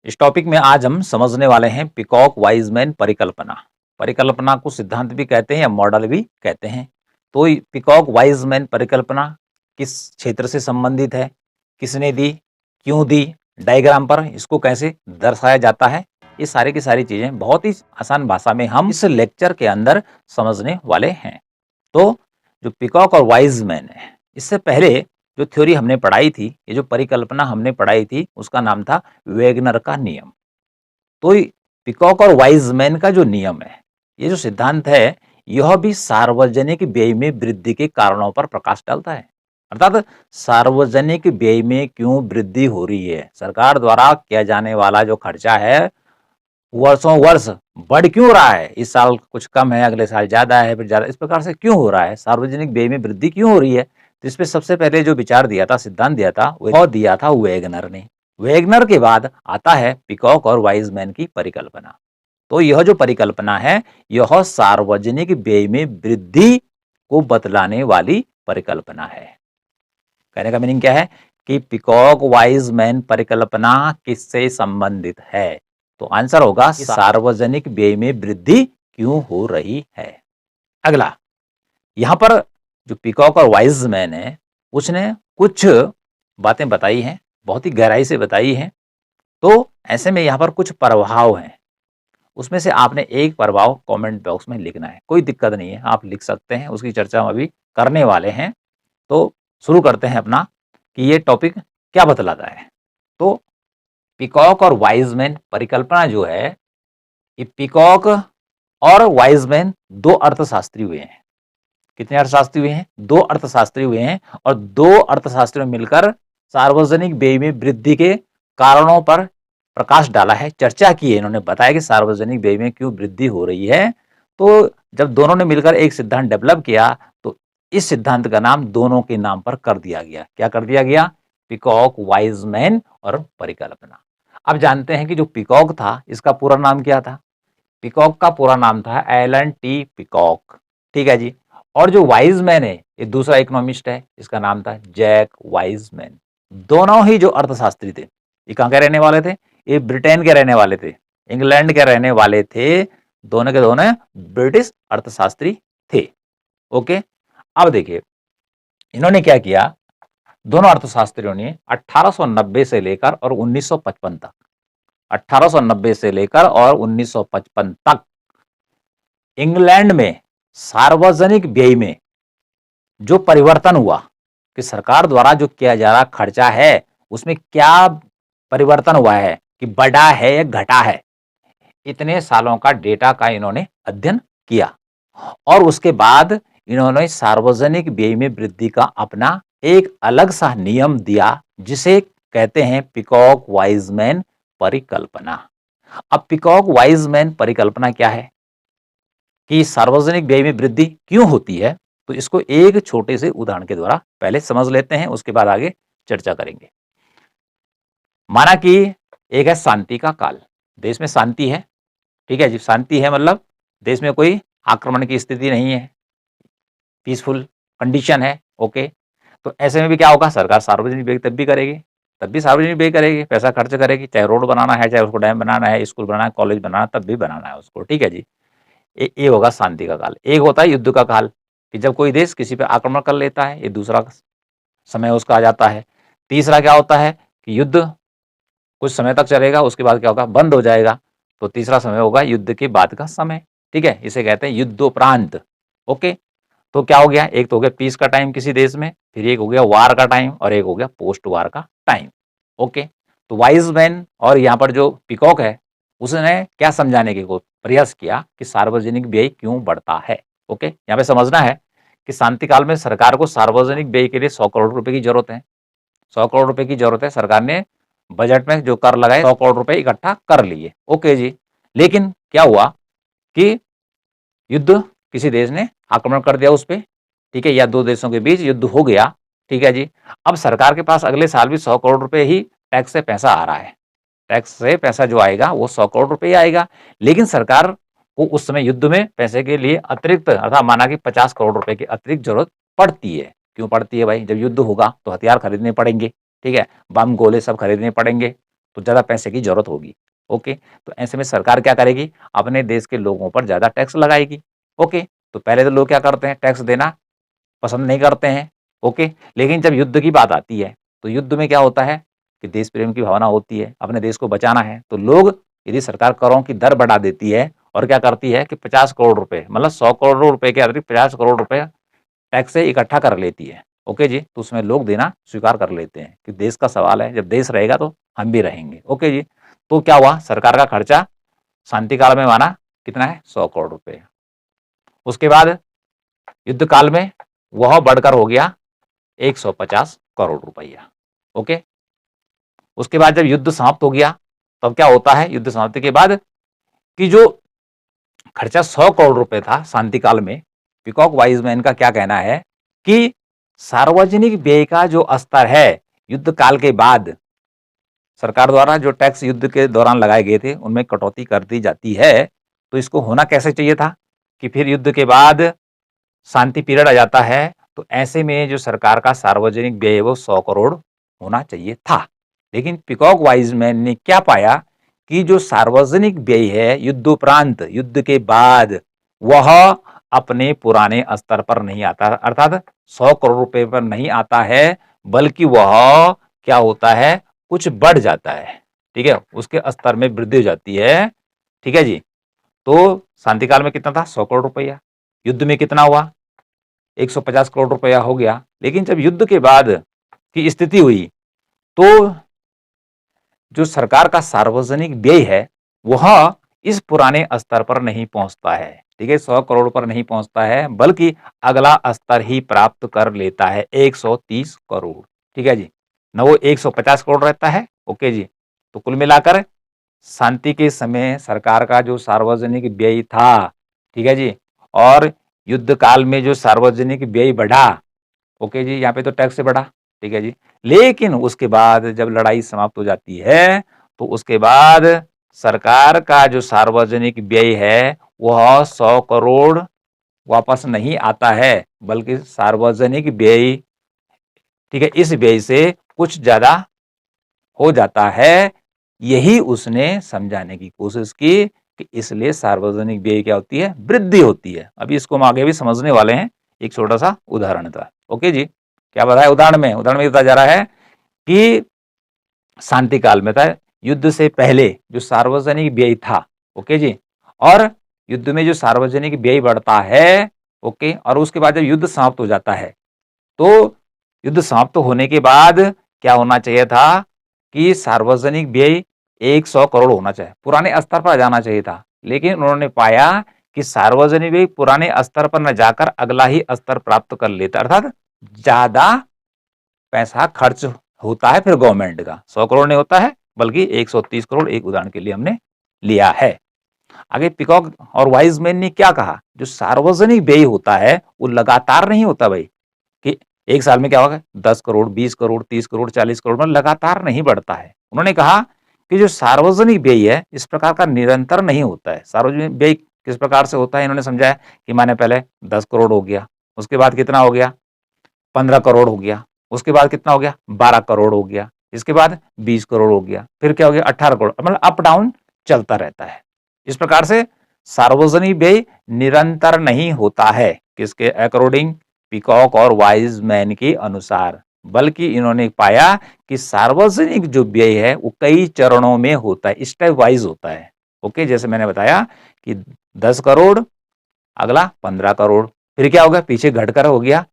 इस टॉपिक में आज हम समझने वाले हैं पीकॉक वाइजमैन परिकल्पना। परिकल्पना को सिद्धांत भी कहते हैं या मॉडल भी कहते हैं। तो पीकॉक वाइजमैन परिकल्पना किस क्षेत्र से संबंधित है, किसने दी, क्यों दी, डायग्राम पर इसको कैसे दर्शाया जाता है, ये सारी की सारी चीजें बहुत ही आसान भाषा में हम इस लेक्चर के अंदर समझने वाले हैं। तो जो पीकॉक और वाइजमैन है, इससे पहले जो थ्योरी हमने पढ़ाई थी, ये जो परिकल्पना हमने पढ़ाई थी, उसका नाम था वेगनर का नियम। तो पीकॉक और वाइजमैन का जो नियम है, ये जो सिद्धांत है, यह भी सार्वजनिक व्यय में वृद्धि के कारणों पर प्रकाश डालता है। अर्थात सार्वजनिक व्यय में क्यों वृद्धि हो रही है, सरकार द्वारा किया जाने वाला जो खर्चा है वर्षों वर्ष बढ़ क्यों रहा है, इस साल कुछ कम है, अगले साल ज्यादा है, फिर ज्यादा, इस प्रकार से क्यों हो रहा है, सार्वजनिक व्यय में वृद्धि क्यों हो रही है। तो इस पे सबसे पहले जो विचार दिया था, सिद्धांत दिया था, वह दिया था वेगनर ने। वेगनर के बाद आता है पीकॉक और वाइजमैन की परिकल्पना। तो यह जो परिकल्पना है, यह सार्वजनिक व्यय में वृद्धि को बतलाने वाली परिकल्पना है। कहने का मीनिंग क्या है कि पीकॉक वाइजमैन परिकल्पना किससे संबंधित है। तो आंसर होगा सार्वजनिक व्यय में वृद्धि क्यों हो रही है। अगला, यहां पर जो पीकॉक और वाइजमैन है, उसने कुछ बातें बताई हैं, बहुत ही गहराई से बताई हैं। तो ऐसे में यहां पर कुछ प्रभाव हैं, उसमें से आपने एक प्रभाव कमेंट बॉक्स में लिखना है। कोई दिक्कत नहीं है, आप लिख सकते हैं, उसकी चर्चा हम अभी करने वाले हैं। तो शुरू करते हैं अपना कि ये टॉपिक क्या बतलाता है। तो पीकॉक और वाइजमैन परिकल्पना जो है, ये पीकॉक और वाइजमैन दो अर्थशास्त्री हुए हैं। कितने अर्थशास्त्री हुए हैं? दो अर्थशास्त्री हुए हैं, और दो अर्थशास्त्रियों मिलकर सार्वजनिक व्यय में वृद्धि के कारणों पर प्रकाश डाला है, चर्चा की है। इन्होंने बताया कि सार्वजनिक व्यय में क्यों वृद्धि हो रही है। तो जब दोनों ने मिलकर एक सिद्धांत डेवलप किया, तो इस सिद्धांत का नाम दोनों के नाम पर कर दिया गया। क्या कर दिया गया? पीकॉक वाइजमैन और परिकल्पना। अब जानते हैं कि जो पीकॉक था, इसका पूरा नाम क्या था? पीकॉक का पूरा नाम था एलन टी पीकॉक। ठीक है जी। और जो वाइजमैन है, ये दूसरा इकोनॉमिस्ट है, इसका नाम था जैक वाइजमैन। दोनों ही जो अर्थशास्त्री थे, ये कहां के रहने वाले थे? ये ब्रिटेन के रहने वाले थे, इंग्लैंड के रहने वाले थे। दोनों के दोनों ब्रिटिश अर्थशास्त्री थे। ओके, अब देखिए इन्होंने क्या किया। दोनों अर्थशास्त्रियों ने 1890 से लेकर और 1955 तक, 1890 से लेकर और 1955 तक इंग्लैंड में सार्वजनिक व्यय में जो परिवर्तन हुआ, कि सरकार द्वारा जो किया जा रहा खर्चा है, उसमें क्या परिवर्तन हुआ है, कि बढ़ा है या घटा है, इतने सालों का डेटा का इन्होंने अध्ययन किया। और उसके बाद इन्होंने सार्वजनिक व्यय में वृद्धि का अपना एक अलग सा नियम दिया, जिसे कहते हैं पीकॉक वाइजमैन परिकल्पना। अब पीकॉक वाइजमैन परिकल्पना क्या है, कि सार्वजनिक व्यय में वृद्धि क्यों होती है, तो इसको एक छोटे से उदाहरण के द्वारा पहले समझ लेते हैं, उसके बाद आगे चर्चा करेंगे। माना कि एक है शांति का काल, देश में शांति है। ठीक है जी, शांति है मतलब देश में कोई आक्रमण की स्थिति नहीं है, पीसफुल कंडीशन है। ओके, तो ऐसे में भी क्या होगा, सरकार सार्वजनिक व्यय तब भी करेगी, तब भी सार्वजनिक व्यय करेगी, पैसा खर्च करेगी, चाहे रोड बनाना है, चाहे उसको डैम बनाना है, स्कूल बनाना है, कॉलेज बनाना है, तब भी बनाना है उसको। ठीक है जी, ये होगा शांति का काल। एक होता है युद्ध का काल, कि जब कोई देश किसी पे आक्रमण कर लेता है, ये दूसरा समय उसका आ जाता है। तीसरा क्या होता है कि युद्ध कुछ समय तक चलेगा, उसके बाद क्या होगा, बंद हो जाएगा। तो तीसरा समय होगा युद्ध के बाद का समय। ठीक है, इसे कहते हैं युद्धोपरांत। ओके, तो क्या हो गया, एक तो हो गया पीस का टाइम किसी देश में, फिर एक हो गया वार का टाइम, और एक हो गया पोस्ट वार का टाइम। ओके, तो वाइजमैन और यहाँ पर जो पीकॉक है, उसने क्या समझाने के प्रयास किया कि सार्वजनिक व्यय क्यों बढ़ता है। ओके, यहाँ पे समझना है कि शांति काल में सरकार को सार्वजनिक व्यय के लिए 100 करोड़ रुपए की जरूरत है। 100 करोड़ रुपए की जरूरत है, सरकार ने बजट में जो कर लगाए 100 करोड़ रुपए इकट्ठा कर लिए। ओके जी, लेकिन क्या हुआ कि युद्ध, किसी देश ने आक्रमण कर दिया उस पर, ठीक है, या दो देशों के बीच युद्ध हो गया। ठीक है जी, अब सरकार के पास अगले साल भी 100 करोड़ रुपए ही टैक्स से पैसा आ रहा है। टैक्स से पैसा जो आएगा वो 100 करोड़ रुपए ही आएगा, लेकिन सरकार को उस समय युद्ध में पैसे के लिए अतिरिक्त, अर्थात माना कि 50 करोड़ रुपए की अतिरिक्त जरूरत पड़ती है। क्यों पड़ती है भाई? जब युद्ध होगा तो हथियार खरीदने पड़ेंगे, ठीक है, बम गोले सब खरीदने पड़ेंगे, तो ज़्यादा पैसे की ज़रूरत होगी। ओके, तो ऐसे में सरकार क्या करेगी, अपने देश के लोगों पर ज़्यादा टैक्स लगाएगी। ओके, तो पहले तो लोग क्या करते हैं, टैक्स देना पसंद नहीं करते हैं। ओके, लेकिन जब युद्ध की बात आती है, तो युद्ध में क्या होता है कि देश प्रेम की भावना होती है, अपने देश को बचाना है, तो लोग यदि सरकार करों की दर बढ़ा देती है और क्या करती है कि 50 करोड़ रुपए, मतलब 100 करोड़ रुपए के अतिरिक्त 50 करोड़ रुपए टैक्स से इकट्ठा कर लेती है। ओके जी, तो उसमें लोग देना स्वीकार कर लेते हैं कि देश का सवाल है, जब देश रहेगा तो हम भी रहेंगे। ओके जी, तो क्या हुआ, सरकार का खर्चा शांति काल में माना कितना है, 100 करोड़ रुपए। उसके बाद युद्ध काल में वह बढ़कर हो गया 150 करोड़ रुपया। ओके, उसके बाद जब युद्ध समाप्त हो गया, तब क्या होता है, युद्ध समाप्ति के बाद कि जो खर्चा 100 करोड़ रुपए था शांति काल में, पीकॉक वाइजमैन का क्या कहना है कि सार्वजनिक व्यय का जो स्तर है युद्ध काल के बाद सरकार द्वारा जो टैक्स युद्ध के दौरान लगाए गए थे उनमें कटौती कर दी जाती है। तो इसको होना कैसे चाहिए था कि फिर युद्ध के बाद शांति पीरियड आ जाता है, तो ऐसे में जो सरकार का सार्वजनिक व्यय है वो 100 करोड़ होना चाहिए था। लेकिन पीकॉक वाइजमैन ने क्या पाया कि जो सार्वजनिक व्यय है युद्धोपरांत, युद्ध के बाद, वह अपने पुराने स्तर पर नहीं आता, अर्थात 100 करोड़ रुपए पर नहीं आता है, बल्कि वह क्या होता है, कुछ बढ़ जाता है। ठीक है, उसके स्तर में वृद्धि हो जाती है। ठीक है जी, तो शांति काल में कितना था, 100 करोड़ रुपया। युद्ध में कितना हुआ, 150 करोड़ रुपया हो गया। लेकिन जब युद्ध के बाद की स्थिति हुई, तो जो सरकार का सार्वजनिक व्यय है वह इस पुराने स्तर पर नहीं पहुंचता है। ठीक है, 100 करोड़ पर नहीं पहुंचता है, बल्कि अगला स्तर ही प्राप्त कर लेता है, 130 करोड़। ठीक है जी, न वो 150 करोड़ रहता है। ओके जी, तो कुल मिलाकर शांति के समय सरकार का जो सार्वजनिक व्यय था, ठीक है जी, और युद्ध काल में जो सार्वजनिक व्यय बढ़ा, ओके जी, यहाँ पे तो टैक्स से बढ़ा। ठीक है जी, लेकिन उसके बाद जब लड़ाई समाप्त हो जाती है, तो उसके बाद सरकार का जो सार्वजनिक व्यय है वह 100 करोड़ वापस नहीं आता है, बल्कि सार्वजनिक व्यय, ठीक है, इस व्यय से कुछ ज्यादा हो जाता है। यही उसने समझाने की कोशिश की कि इसलिए सार्वजनिक व्यय क्या होती है, वृद्धि होती है। अभी इसको हम आगे भी समझने वाले हैं, एक छोटा सा उदाहरण था। ओके जी, क्या बताया उदाहरण में बताया जा रहा है कि शांति काल में था, युद्ध से पहले जो सार्वजनिक व्यय था, ओके जी, और युद्ध में जो सार्वजनिक व्यय बढ़ता है, ओके, और उसके बाद जब युद्ध समाप्त हो जाता है, तो युद्ध समाप्त होने के बाद क्या होना चाहिए था कि सार्वजनिक व्यय 100 करोड़ होना चाहिए, पुराने स्तर पर जाना चाहिए था। लेकिन उन्होंने पाया कि सार्वजनिक व्यय पुराने स्तर पर न जाकर अगला ही स्तर प्राप्त कर लेता, अर्थात ज्यादा पैसा खर्च होता है फिर गवर्नमेंट का, 100 करोड़ नहीं होता है बल्कि 130 करोड़, एक उदाहरण के लिए हमने लिया है। आगे पीकॉक और वाइजमैन ने क्या कहा, जो सार्वजनिक व्यय होता है वो लगातार नहीं होता भाई, कि एक साल में क्या होगा 10 करोड़, 20 करोड़, 30 करोड़, 40 करोड़ में लगातार नहीं बढ़ता है। उन्होंने कहा कि जो सार्वजनिक व्यय है इस प्रकार का निरंतर नहीं होता है। सार्वजनिक व्यय किस प्रकार से होता है, इन्होंने समझाया कि माने पहले 10 करोड़ हो गया, उसके बाद कितना हो गया, 15 करोड़ हो गया, उसके बाद कितना हो गया, 12 करोड़ हो गया, इसके बाद 20 करोड़ हो गया, फिर क्या हो गया, 18 करोड़, मतलब अप डाउन चलता रहता है। इस प्रकार से सार्वजनिक व्यय निरंतर नहीं होता है, किसके अकॉर्डिंग, पीकॉक और वाइजमैन के अनुसार, बल्कि इन्होंने पाया कि सार्वजनिक जो व्यय है वो कई चरणों में होता है, स्टेप वाइज होता है। ओके, जैसे मैंने बताया कि 10 करोड़, अगला 15 करोड़, फिर क्या हो गया, पीछे घटकर हो गया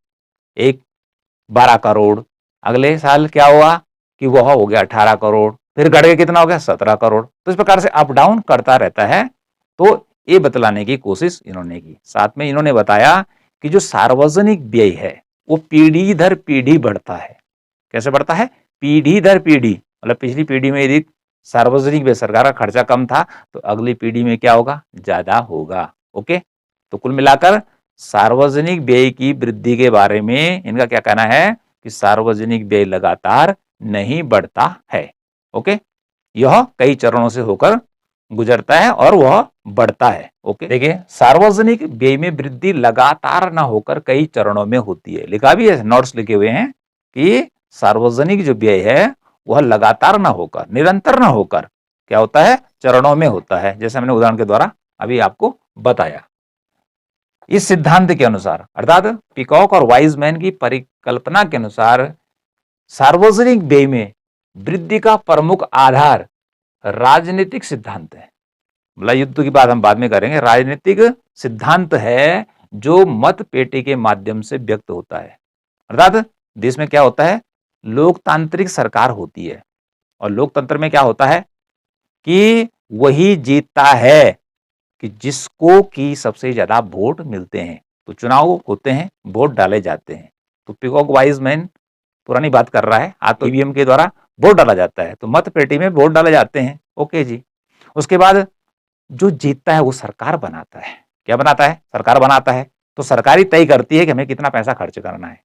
एक 12 करोड़, अगले साल क्या हुआ कि वह हो गया 18 करोड़, फिर घट के कितना हो गया, 17 करोड़। तो इस प्रकार से अप डाउन करता रहता है। तो ये बतलाने की कोशिश इन्होंने की। साथ में इन्होंने बताया कि जो सार्वजनिक व्यय है वो पीढ़ी दर पीढ़ी बढ़ता है। कैसे बढ़ता है, पीढ़ी दर पीढ़ी, मतलब पिछली पीढ़ी में यदि सार्वजनिक व्यय, सरकार का खर्चा कम था, तो अगली पीढ़ी में क्या होगा, ज्यादा होगा। ओके, तो कुल मिलाकर सार्वजनिक व्यय की वृद्धि के बारे में इनका क्या कहना है कि सार्वजनिक व्यय लगातार नहीं बढ़ता है। ओके, यह कई चरणों से होकर गुजरता है और वह बढ़ता है। ओके, देखिए सार्वजनिक व्यय में वृद्धि लगातार ना होकर कई चरणों में होती है। लिखा भी है, नोट्स लिखे हुए हैं कि सार्वजनिक जो व्यय है वह लगातार ना होकर, निरंतर ना होकर क्या होता है, चरणों में होता है, जैसे हमने उदाहरण के द्वारा अभी आपको बताया। इस सिद्धांत के अनुसार अर्थात पीकॉक और वाइजमैन की परिकल्पना के अनुसार सार्वजनिक व्यय में वृद्धि का प्रमुख आधार राजनीतिक सिद्धांत है। मतलब युद्ध की बात हम बाद में करेंगे। राजनीतिक सिद्धांत है जो मत पेटी के माध्यम से व्यक्त होता है। अर्थात देश में क्या होता है, लोकतांत्रिक सरकार होती है और लोकतंत्र में क्या होता है कि वही जीतता है कि जिसको की सबसे ज्यादा वोट मिलते हैं। तो चुनाव होते हैं, वोट डाले जाते हैं। तो पीकॉक वाइजमैन पुरानी बात कर रहा है, आज तो ईवीएम के द्वारा वोट डाला जाता है, तो मत पेटी में वोट डाले जाते हैं। ओके जी। उसके बाद जो जीतता है वो सरकार बनाता है। क्या बनाता है, सरकार बनाता है। तो सरकार ही तय करती है कि हमें कितना पैसा खर्च करना है।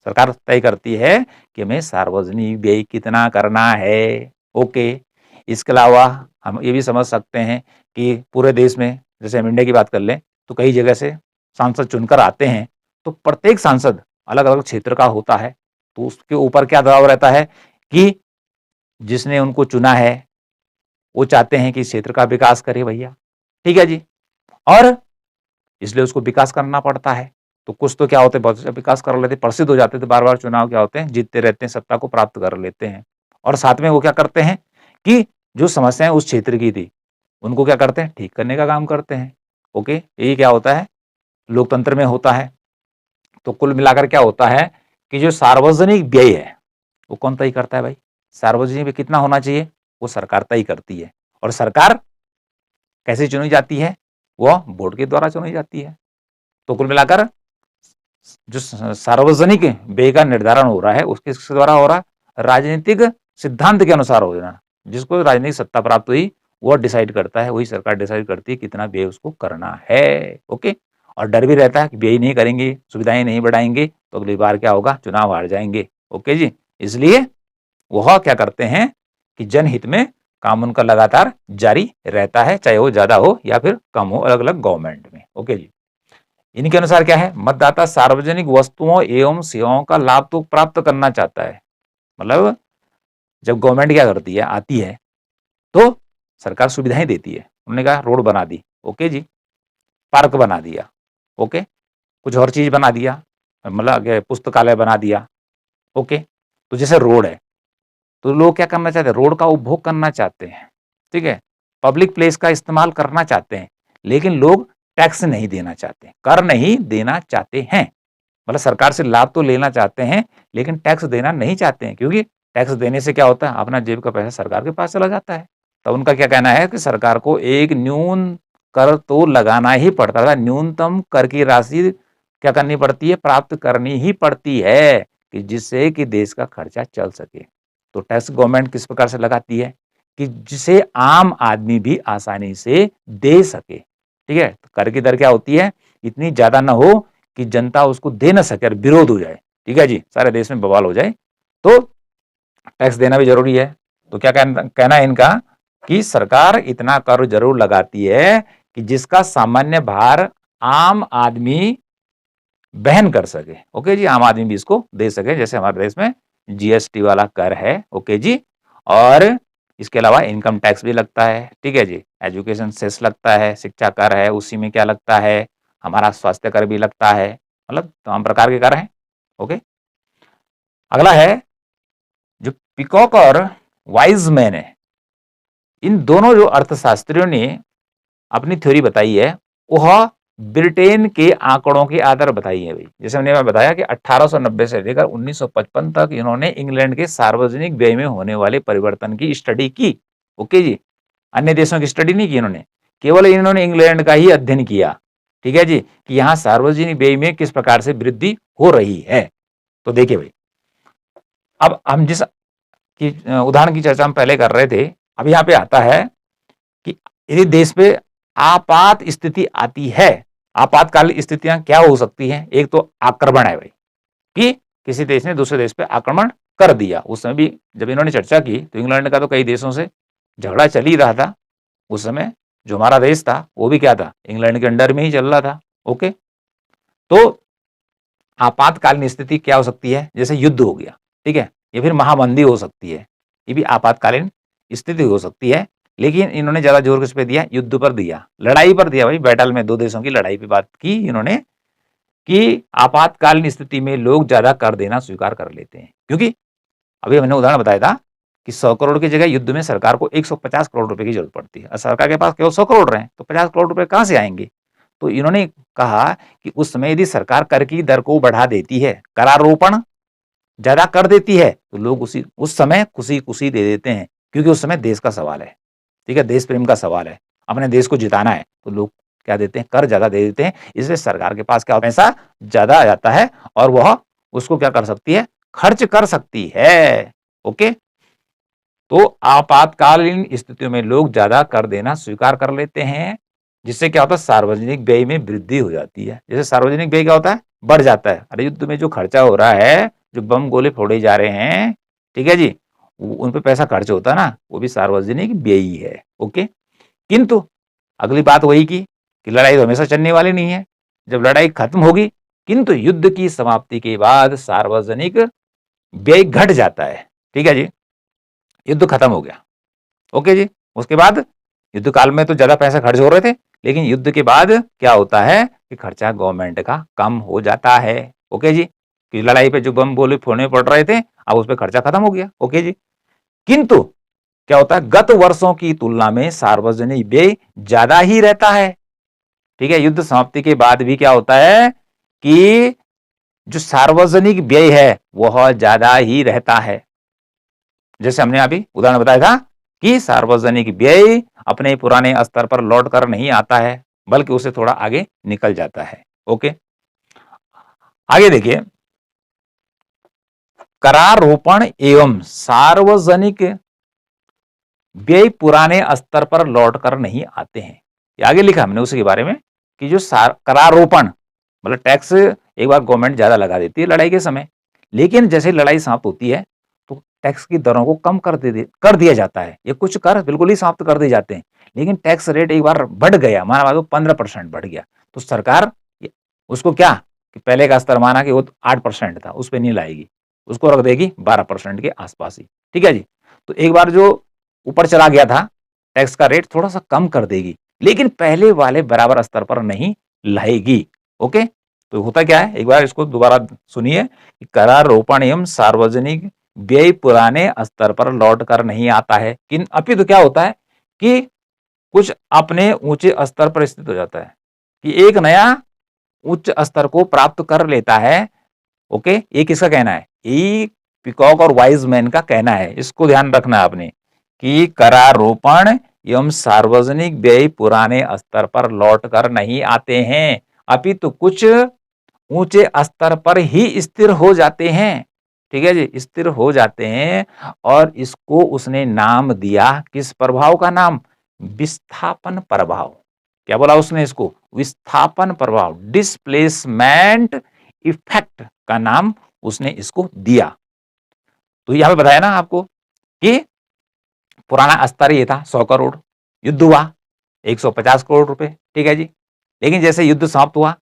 सरकार तय करती है कि हमें सार्वजनिक व्यय कितना करना है। ओके। इसके अलावा हम ये भी समझ सकते हैं कि पूरे देश में, जैसे हम इंडिया की बात कर लें, तो कई जगह से सांसद चुनकर आते हैं। तो प्रत्येक सांसद अलग अलग क्षेत्र का होता है। तो उसके ऊपर क्या दबाव रहता है कि जिसने उनको चुना है वो चाहते हैं कि इस क्षेत्र का विकास करे भैया। ठीक है जी। और इसलिए उसको विकास करना पड़ता है। तो कुछ तो क्या होते हैं, बहुत अच्छा विकास कर लेते, प्रसिद्ध हो जाते थे, बार बार चुनाव क्या होते हैं, जीतते रहते हैं, सत्ता को प्राप्त कर लेते हैं। और साथ में वो क्या करते हैं कि जो समस्याएं उस क्षेत्र की थी उनको क्या करते हैं, ठीक करने का काम करते हैं। ओके, यही क्या होता है, लोकतंत्र में होता है। तो कुल मिलाकर क्या होता है कि जो सार्वजनिक व्यय है वो कौन तय करता है भाई, सार्वजनिक व्यय कितना होना चाहिए वो सरकार तय करती है। और सरकार कैसे चुनी जाती है, वह वोट के द्वारा चुनी जाती है। तो कुल मिलाकर जो सार्वजनिक व्यय का निर्धारण हो रहा है उसके द्वारा हो रहा, राजनीतिक सिद्धांत के अनुसार हो रहा। जिसको राजनीतिक सत्ता प्राप्त हुई वो डिसाइड करता है, वही सरकार डिसाइड करती है कितना व्यय उसको करना है। ओके। और डर भी रहता है कि व्यय नहीं करेंगे, सुविधाएं नहीं बढ़ाएंगे तो अगली बार क्या होगा, चुनाव हार जाएंगे। ओके जी। इसलिए वह क्या करते हैं कि जनहित में काम उनका लगातार जारी रहता है, चाहे वो ज्यादा हो या फिर कम हो, अलग अलग गवर्नमेंट में। ओके जी। इनके अनुसार क्या है, मतदाता सार्वजनिक वस्तुओं एवं सेवाओं का लाभ तो प्राप्त करना चाहता है। मतलब जब गवर्नमेंट क्या करती है, आती है तो सरकार सुविधाएं देती है। उन्होंने कहा रोड बना दी, ओके जी, पार्क बना दिया, ओके, कुछ और चीज बना दिया, मतलब पुस्तकालय बना दिया, ओके। तो जैसे रोड है तो लोग क्या करना चाहते हैं, रोड का उपभोग करना चाहते हैं। ठीक है, पब्लिक प्लेस का इस्तेमाल करना चाहते हैं, लेकिन लोग टैक्स नहीं देना चाहते, कर नहीं देना चाहते हैं। मतलब सरकार से लाभ तो लेना चाहते हैं लेकिन टैक्स देना नहीं चाहते हैं, क्योंकि टैक्स देने से क्या होता है, अपना जेब का पैसा सरकार के पास चला जाता है। तो उनका क्या कहना है कि सरकार को एक न्यून कर तो लगाना ही पड़ता है, न्यूनतम कर की राशि क्या करनी पड़ती है, प्राप्त करनी ही पड़ती है, कि जिससे कि देश का खर्चा चल सके। तो टैक्स गवर्नमेंट किस प्रकार से लगाती है कि जिसे आम आदमी भी आसानी से दे सके। ठीक है, तो कर की दर क्या होती है, इतनी ज्यादा ना हो कि जनता उसको दे ना सके और विरोध हो जाए। ठीक है जी, सारे देश में बवाल हो जाए, तो टैक्स देना भी जरूरी है। तो क्या कहना है इनका कि सरकार इतना कर जरूर लगाती है कि जिसका सामान्य भार आम आदमी बहन कर सके। ओके जी, आम आदमी भी इसको दे सके, जैसे हमारे देश में जीएसटी वाला कर है। ओके जी। और इसके अलावा इनकम टैक्स भी लगता है। ठीक है जी, एजुकेशन सेस लगता है, शिक्षा कर है, उसी में क्या लगता है, हमारा स्वास्थ्य कर भी लगता है। मतलब तमाम प्रकार के कर हैं। ओके। अगला है जो पिकॉक और वाइजमैन है, इन दोनों जो अर्थशास्त्रियों ने अपनी थ्योरी बताई है वह ब्रिटेन के आंकड़ों के आधार बताई है भाई। जैसे हमने बताया कि 1890 से लेकर 1955 तक इन्होंने इंग्लैंड के सार्वजनिक व्यय में होने वाले परिवर्तन की स्टडी की। ओके जी, अन्य देशों की स्टडी नहीं की इन्होंने, केवल इन्होंने इंग्लैंड का ही अध्ययन किया। ठीक है जी, कि यहाँ सार्वजनिक व्यय में किस प्रकार से वृद्धि हो रही है। तो देखिए भाई, अब हम जिस की उदाहरण की चर्चा हम पहले कर रहे थे, अब यहाँ पे आता है कि यदि देश पे आपात स्थिति आती है, आपातकालीन स्थितियां क्या हो सकती हैं, एक तो आक्रमण है भाई, कि किसी देश ने दूसरे देश पे आक्रमण कर दिया। उस समय भी जब इन्होंने चर्चा की तो इंग्लैंड का तो कई देशों से झगड़ा चल ही रहा था। उस समय जो हमारा देश था वो भी क्या था, इंग्लैंड के अंडर में ही चल रहा था। ओके। तो आपातकालीन स्थिति क्या हो सकती है, जैसे युद्ध हो गया। ठीक है, या फिर महामंदी हो सकती है, ये भी आपातकालीन स्थिति हो सकती है। लेकिन इन्होंने ज्यादा जोर किस पे दिया, युद्ध पर दिया, लड़ाई पर दिया भाई, बैटल में दो देशों की लड़ाई पे बात की इन्होंने कि आपातकालीन स्थिति में लोग ज्यादा कर देना स्वीकार कर लेते हैं। क्योंकि अभी मैंने उदाहरण बताया था कि 100 करोड़ की जगह युद्ध में सरकार को 150 करोड़ रुपए की जरूरत पड़ती है और सरकार के पास केवल 100 करोड़ रहे तो 50 करोड़ रुपए कहां से आएंगे। तो इन्होंने कहा कि उस समय यदि सरकार कर की दर को बढ़ा देती है, करारोपण ज्यादा कर देती है, तो लोग उस समय खुशी खुशी दे देते हैं, क्योंकि उस समय देश का सवाल है, ठीक है, देश प्रेम का सवाल है, अपने देश को जिताना है, तो लोग क्या देते हैं, कर ज्यादा दे देते हैं। इसलिए सरकार के पास क्या पैसा ज्यादा आ जाता है और वह उसको क्या कर सकती है, खर्च कर सकती है। ओके, तो आपातकालीन स्थितियों में लोग ज्यादा कर देना स्वीकार कर लेते हैं, जिससे क्या होता है, सार्वजनिक व्यय में वृद्धि हो जाती है। जैसे सार्वजनिक व्यय क्या होता है, बढ़ जाता है। अरे युद्ध में जो खर्चा हो रहा है, जो बम गोले फोड़े जा रहे हैं, ठीक है जी, उन पे पैसा खर्च होता है ना, वो भी सार्वजनिक व्यय ही है। ओके, किंतु अगली बात वही की कि लड़ाई तो हमेशा चलने वाली नहीं है, जब लड़ाई खत्म होगी, किंतु युद्ध की समाप्ति के बाद सार्वजनिक व्यय घट जाता है। ठीक है जी, युद्ध खत्म हो गया, ओके जी, उसके बाद युद्ध काल में तो ज्यादा पैसे खर्च हो रहे थे, लेकिन युद्ध के बाद क्या होता है कि खर्चा गवर्नमेंट का कम हो जाता है। ओके जी, कि लड़ाई पे जो बम गोले फोड़ने पड़ रहे थे, अब उस पर खर्चा खत्म हो गया। ओके जी, किंतु क्या होता है, गत वर्षों की तुलना में सार्वजनिक व्यय ज्यादा ही रहता है। ठीक है, युद्ध समाप्ति के बाद भी क्या होता है कि जो सार्वजनिक व्यय है वह ज्यादा ही रहता है। जैसे हमने अभी उदाहरण बताया था कि सार्वजनिक व्यय अपने पुराने स्तर पर लौट कर नहीं आता है, बल्कि उसे थोड़ा आगे निकल जाता है। ओके, आगे देखिए, करारोपण एवं सार्वजनिक व्यय पुराने स्तर पर लौट कर नहीं आते हैं। ये आगे लिखा हमने उसी के बारे में कि जो करारोपण मतलब टैक्स एक बार गवर्नमेंट ज्यादा लगा देती है लड़ाई के समय, लेकिन जैसे लड़ाई समाप्त होती है तो टैक्स की दरों को कम कर दिया जाता है। ये कुछ कर बिल्कुल ही समाप्त कर दिए जाते हैं, लेकिन टैक्स रेट एक बार बढ़ गया, माना 15% बढ़ गया, तो सरकार उसको क्या कि पहले का स्तर माना कि वो 8% था, उस पर नहीं लाएगी, उसको रख देगी 12% के आसपास ही। ठीक है जी, तो एक बार जो ऊपर चला गया था टैक्स का रेट थोड़ा सा कम कर देगी, लेकिन पहले वाले बराबर स्तर पर नहीं लाएगी। ओके, तो होता क्या है, एक बार इसको दोबारा सुनिए, करारोपण एवं सार्वजनिक व्यय पुराने स्तर पर लौट कर नहीं आता है, किन अपितु क्या होता है कि कुछ अपने ऊंचे स्तर पर स्थित हो जाता है, कि एक नया उच्च स्तर को प्राप्त कर लेता है। ओके, ये किसका कहना है, ये पिकॉक और वाइजमैन का कहना है। इसको ध्यान रखना है आपने कि करारोपण एवं सार्वजनिक व्यय पुराने स्तर पर लौट कर नहीं आते हैं, अपितु कुछ ऊंचे स्तर पर ही स्थिर हो जाते हैं। ठीक है जी, स्थिर हो जाते हैं। और इसको उसने नाम दिया, किस प्रभाव का नाम, विस्थापन प्रभाव। क्या बोला उसने, इसको विस्थापन प्रभाव, डिस्प्लेसमेंट इफेक्ट का नाम उसने इसको दिया। तो यहां पे बताया ना आपको कि पुराना स्तर ये था 100 करोड़, युद्ध हुआ 150 करोड़ रुपए। ठीक है जी, लेकिन जैसे युद्ध समाप्त हुआ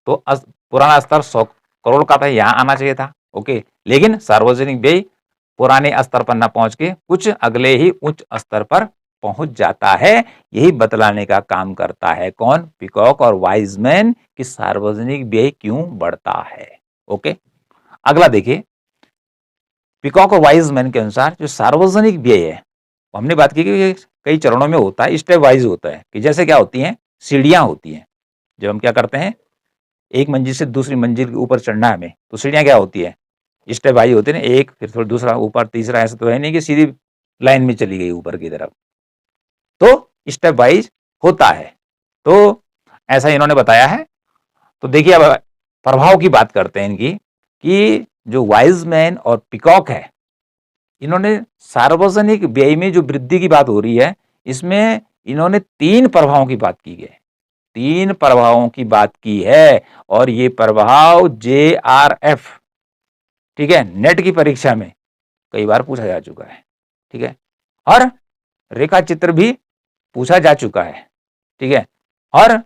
तो पुराना स्तर 100 करोड़ का था, यहां आना चाहिए था। ओके, लेकिन सार्वजनिक व्यय पुराने स्तर पर न पहुंच के कुछ अगले ही उच्च स्तर पर पहुंच जाता है। यही बतलाने का काम करता है कौन, पिकॉक और वाइजमैन, कि सार्वजनिक व्यय क्यों बढ़ता है। ओके, अगला देखिए, पिकॉक और वाइजमैन के अनुसार जो सार्वजनिक व्यय है, हमने बात की कि ये कई चरणों में होता है, स्टेप वाइज होता है, कि जैसे क्या होती हैं, सीढ़ियां होती हैं। जब हम क्या करते हैं, एक मंजिल से दूसरी मंजिल के ऊपर चढ़ना है हमें, तो सीढ़ियां क्या होती है, स्टेप वाइज होते हैं, एक फिर थोड़ा दूसरा ऊपर तीसरा, ऐसा तो है नहीं कि सीधी लाइन में चली गई ऊपर की तरफ, तो स्टेप वाइज होता है। तो ऐसा इन्होंने बताया है। तो देखिए अब प्रभाव की बात करते हैं इनकी, कि जो वाइजमैन और पिकॉक है, इन्होंने सार्वजनिक व्यय में जो वृद्धि की बात हो रही है, इसमें इन्होंने 3 प्रभावों की बात की है, 3 प्रभावों की बात की है। और ये प्रभाव JRF, ठीक है, नेट की परीक्षा में कई बार पूछा जा चुका है। ठीक है, और रेखा चित्र भी पूछा जा चुका है। ठीक है, और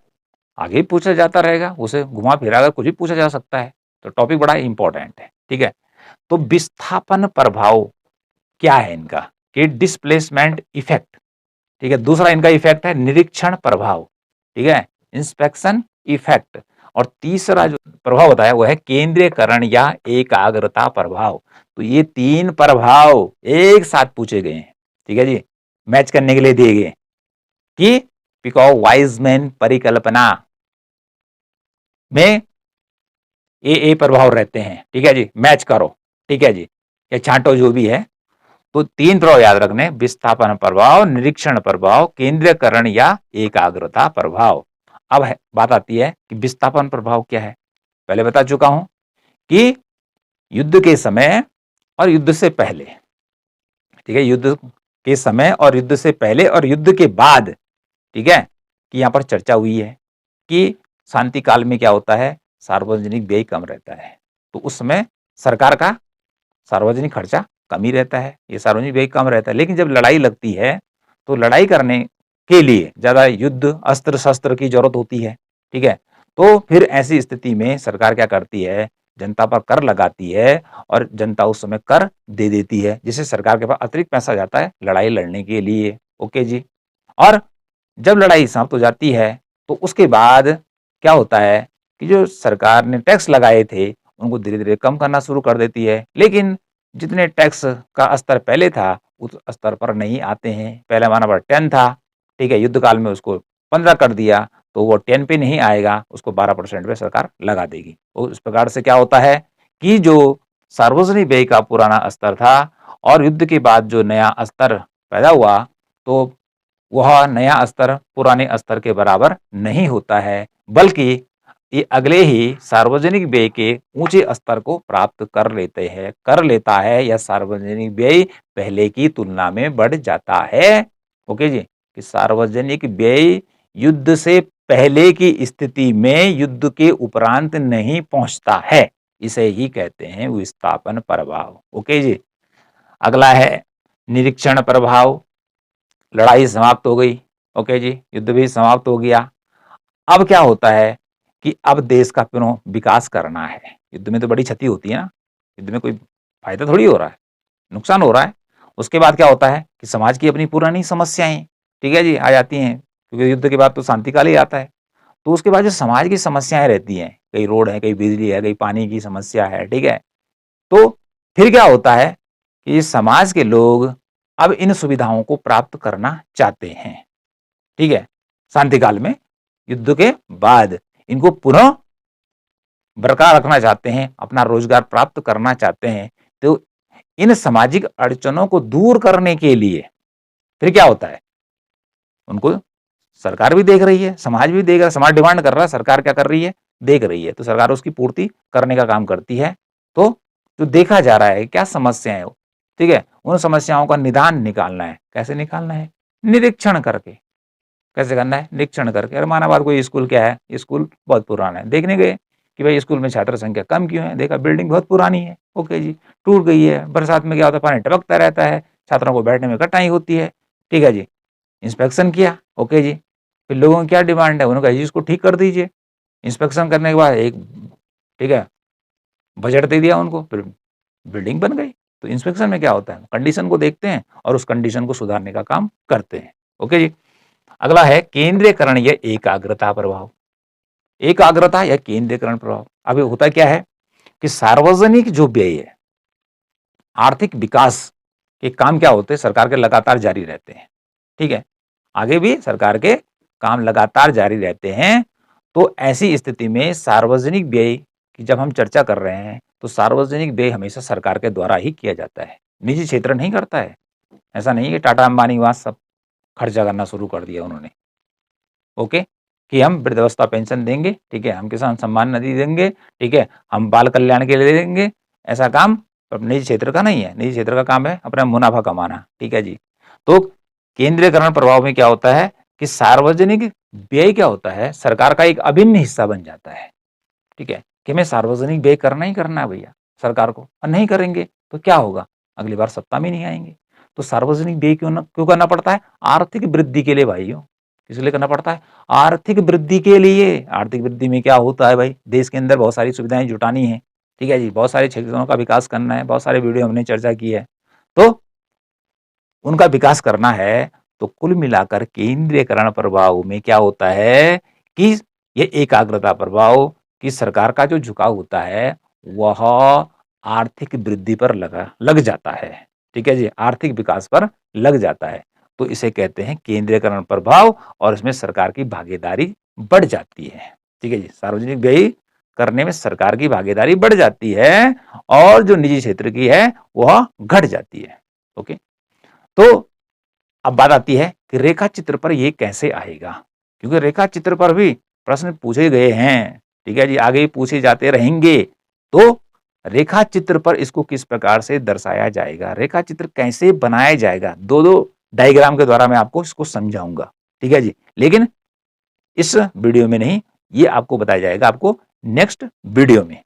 आगे पूछा जाता रहेगा, उसे घुमा फिरा कर कुछ भी पूछा जा सकता है। तो टॉपिक बड़ा इंपॉर्टेंट है। ठीक है, तो विस्थापन प्रभाव क्या है इनका, कि डिस्प्लेसमेंट इफेक्ट, ठीक है। दूसरा इनका इफेक्ट है निरीक्षण प्रभाव, ठीक है, इंस्पेक्शन इफेक्ट। और तीसरा जो प्रभाव होता है वो है केंद्रीयकरण या एकाग्रता प्रभाव। तो ये 3 प्रभाव एक साथ पूछे गए हैं, ठीक है जी, मैच करने के लिए दिए गए कि पिकॉक वाइजमैन परिकल्पना में ए प्रभाव रहते हैं, ठीक है जी, मैच करो, ठीक है जी, या छांटो जो भी है। तो 3 प्रभाव याद रखने, विस्थापन प्रभाव, निरीक्षण प्रभाव, केंद्रीयकरण या एकाग्रता प्रभाव। अब बात आती है कि विस्थापन प्रभाव क्या है। पहले बता चुका हूं कि युद्ध के समय और युद्ध से पहले, ठीक है, युद्ध के समय और युद्ध से पहले और युद्ध के बाद, ठीक है, कि यहां पर चर्चा हुई है कि शांति काल में क्या होता है, सार्वजनिक व्यय कम रहता है। तो उस समय सरकार का सार्वजनिक खर्चा कम ही रहता है, ये सार्वजनिक व्यय कम रहता है। लेकिन जब लड़ाई लगती है तो लड़ाई करने के लिए ज्यादा युद्ध अस्त्र शस्त्र की जरूरत होती है, ठीक है। तो फिर ऐसी स्थिति में सरकार क्या करती है, जनता पर कर लगाती है और जनता उस समय कर दे देती है, जिससे सरकार के पास अतिरिक्त पैसा जाता है लड़ाई लड़ने के लिए। ओके जी। और जब लड़ाई समाप्त हो जाती है तो उसके बाद क्या होता है कि जो सरकार ने टैक्स लगाए थे उनको धीरे धीरे कम करना शुरू कर देती है। लेकिन जितने टैक्स का स्तर पहले था उस स्तर पर नहीं आते हैं। पहला माना पर 10 था, ठीक है, युद्ध काल में उसको 15 कर दिया, तो वो 10 पे नहीं आएगा, उसको 12% पे सरकार लगा देगी। तो इस प्रकार से क्या होता है कि जो सार्वजनिक व्यय का पुराना स्तर था और युद्ध के बाद जो नया स्तर पैदा हुआ, तो वह नया स्तर पुराने स्तर के बराबर नहीं होता है, बल्कि ये अगले ही सार्वजनिक व्यय के ऊंचे स्तर को प्राप्त कर लेता है, या सार्वजनिक व्यय पहले की तुलना में बढ़ जाता है। ओके जी, कि सार्वजनिक व्यय युद्ध से पहले की स्थिति में युद्ध के उपरांत नहीं पहुंचता है, इसे ही कहते हैं विस्थापन प्रभाव। ओके जी। अगला है निरीक्षण प्रभाव। लड़ाई समाप्त हो गई, ओके जी, युद्ध भी समाप्त हो गया। अब क्या होता है कि अब देश का पुनः विकास करना है। युद्ध में तो बड़ी क्षति होती है ना, युद्ध में कोई फायदा थोड़ी हो रहा है, नुकसान हो रहा है। उसके बाद क्या होता है कि समाज की अपनी पुरानी समस्याएं, ठीक है जी, आ जाती हैं, क्योंकि युद्ध के बाद तो शांति काल ही आता है। तो उसके बाद जो समाज की समस्याएं रहती हैं, कहीं रोड है, कहीं बिजली है, कहीं पानी की समस्या है, ठीक है, तो फिर क्या होता है कि समाज के लोग अब इन सुविधाओं को प्राप्त करना चाहते हैं, ठीक है, शांति काल में, युद्ध के बाद इनको पुनः बरकरार रखना चाहते हैं, अपना रोजगार प्राप्त करना चाहते हैं। तो इन सामाजिक अड़चनों को दूर करने के लिए फिर क्या होता है, उनको सरकार भी देख रही है, समाज भी देख रहा है, समाज डिमांड कर रहा है, सरकार क्या कर रही है, देख रही है, तो सरकार उसकी पूर्ति करने का काम करती है। तो जो देखा जा रहा है क्या समस्याएं हो, ठीक है, उन समस्याओं का निदान निकालना है। कैसे निकालना है, निरीक्षण करके। कैसे करना है, निरीक्षण करके। अरे माना बात कोई स्कूल क्या है, स्कूल बहुत पुराना है, देखने गए कि भाई स्कूल में छात्र संख्या कम क्यों है, देखा बिल्डिंग बहुत पुरानी है, ओके जी, टूट गई है, बरसात में क्या होता है, पानी टपकता रहता है, छात्रों को बैठने में कठिनाई होती है, ठीक है जी, इंस्पेक्शन किया, ओके जी, फिर लोगों की क्या डिमांड है, उन्होंने कहा जी इसको ठीक कर दीजिए। इंस्पेक्शन करने के बाद एक, ठीक है, बजट दे दिया उनको, फिर बिल्डिंग बन गई। तो इंस्पेक्शन में क्या होता है, कंडीशन को देखते हैं और उस कंडीशन को सुधारने का काम करते हैं। ओके जी। अगला है केंद्रीयकरण या एकाग्रता प्रभाव। एकाग्रता या केंद्रीयकरण प्रभाव, अभी होता क्या है कि सार्वजनिक जो व्यय है, आर्थिक विकास के काम क्या होते हैं, सरकार के लगातार जारी रहते हैं, ठीक है, आगे भी सरकार के काम लगातार जारी रहते हैं। तो ऐसी स्थिति में सार्वजनिक व्यय की जब हम चर्चा कर रहे हैं, तो सार्वजनिक व्यय हमेशा सरकार के द्वारा ही किया जाता है, निजी क्षेत्र नहीं करता है। ऐसा नहीं है कि टाटा अंबानी वहां सब खर्चा करना शुरू कर दिया उन्होंने, ओके, कि हम वृद्धावस्था पेंशन देंगे, ठीक है, हम किसान सम्मान निधि देंगे, ठीक है, हम बाल कल्याण के लिए देंगे। ऐसा काम निजी क्षेत्र का नहीं है, निजी क्षेत्र का काम है अपना मुनाफा कमाना, ठीक है जी। तो केंद्रीयकरण प्रभाव में क्या होता है कि सार्वजनिक व्यय क्या होता है, सरकार का एक अभिन्न हिस्सा बन जाता है, ठीक है, कि हमें सार्वजनिक व्यय करना ही करना है भैया सरकार को, और नहीं करेंगे तो क्या होगा, अगली बार सत्ता में नहीं आएंगे। तो सार्वजनिक व्यय क्यों करना पड़ता है, आर्थिक वृद्धि के लिए भाइयों। किस लिए करना पड़ता है, आर्थिक वृद्धि के लिए। आर्थिक वृद्धि में क्या होता है भाई, देश के अंदर बहुत सारी सुविधाएं जुटानी है, ठीक है जी, बहुत सारे क्षेत्रों का विकास करना है, बहुत सारे वीडियो हमने चर्चा की है। तो उनका विकास करना है, तो कुल मिलाकर केंद्रीयकरण प्रभाव में क्या होता है कि ये एकाग्रता प्रभाव कि सरकार का जो झुकाव होता है, वह आर्थिक वृद्धि पर लग जाता है। ठीक है जी, आर्थिक विकास पर लग जाता है। तो इसे कहते हैं केंद्रीयकरण प्रभाव और इसमें सरकार की भागीदारी बढ़ जाती है। ठीक है जी, सार्वजनिक व्यय करने में सरकार की भागीदारी बढ़ जाती है और जो निजी क्षेत्र की है वह घट जाती है। ओके, तो अब बात आती है कि रेखा चित्र पर ये कैसे आएगा, क्योंकि रेखा चित्र पर भी प्रश्न पूछे गए हैं। ठीक है जी, आगे भी पूछे जाते रहेंगे। तो रेखा चित्र पर इसको किस प्रकार से दर्शाया जाएगा, रेखा चित्र कैसे बनाया जाएगा, दो दो डायग्राम के द्वारा मैं आपको इसको समझाऊंगा। ठीक है जी, लेकिन इस वीडियो में नहीं, ये आपको बताया जाएगा आपको नेक्स्ट वीडियो में।